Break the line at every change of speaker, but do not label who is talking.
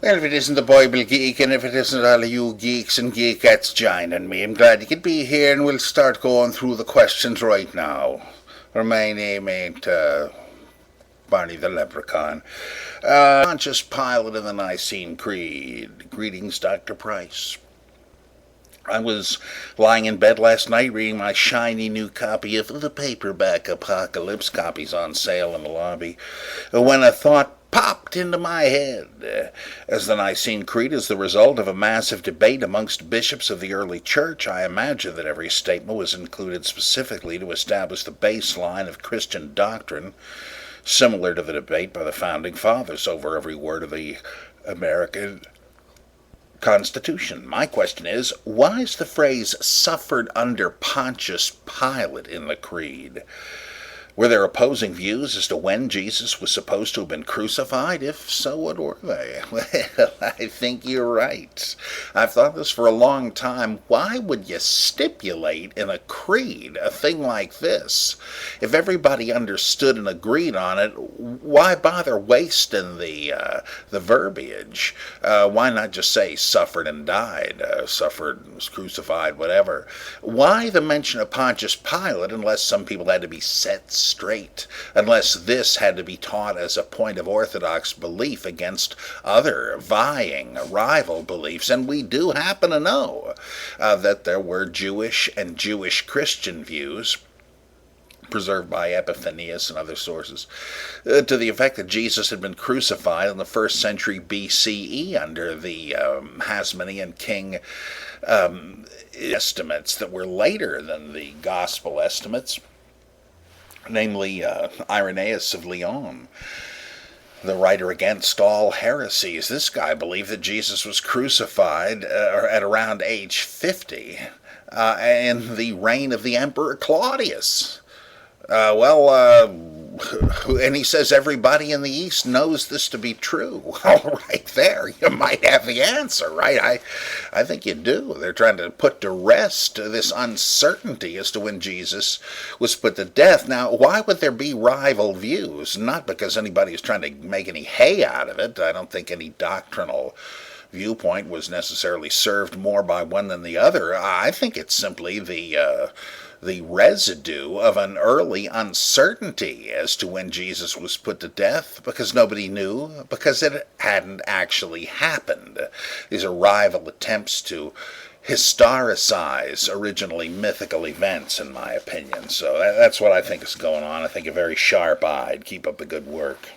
Well, if it isn't the Bible Geek, and if it isn't all of you geeks and geekettes joining me, I'm glad you could be here, and we'll start going through the questions right now. Or my name ain't Barney the Leprechaun. Pontius Pilate of the Nicene Creed. Greetings, Dr. Price. I was lying in bed last night reading my shiny new copy of the paperback Apocalypse, copies on sale in the lobby, when a thought popped into my head. As the Nicene Creed is the result of a massive debate amongst bishops of the early church, I imagine that every statement was included specifically to establish the baseline of Christian doctrine, similar to the debate by the Founding Fathers over every word of the American Constitution. My question is, why is the phrase "suffered under Pontius Pilate" in the Creed? Were there opposing views as to when Jesus was supposed to have been crucified? If so, what were they? Well, I think you're right. I've thought this for a long time. Why would you stipulate in a creed a thing like this? If everybody understood and agreed on it, why bother wasting the verbiage? Why not just say suffered and died, suffered, was crucified, whatever? Why the mention of Pontius Pilate unless some people had to be set straight, unless this had to be taught as a point of orthodox belief against other vying rival beliefs? And we do happen to know that there were Jewish and Jewish Christian views preserved by Epiphanius and other sources, to the effect that Jesus had been crucified in the 1st century BCE under the Hasmonean king estimates that were later than the gospel estimates, namely Irenaeus of Lyon, the writer against all heresies. This guy believed that Jesus was crucified at around age 50 in the reign of the Emperor Claudius. And he says everybody in the East knows this to be true. Well, right there, you might have the answer, right? I think you do. They're trying to put to rest this uncertainty as to when Jesus was put to death. Now, why would there be rival views? Not because anybody is trying to make any hay out of it. I don't think any doctrinal viewpoint was necessarily served more by one than the other. I think it's simply the residue of an early uncertainty as to when Jesus was put to death, because nobody knew, because it hadn't actually happened. These are rival attempts to historicize originally mythical events, in my opinion. So that's what I think is going on. I think you're very sharp-eyed. Keep up the good work.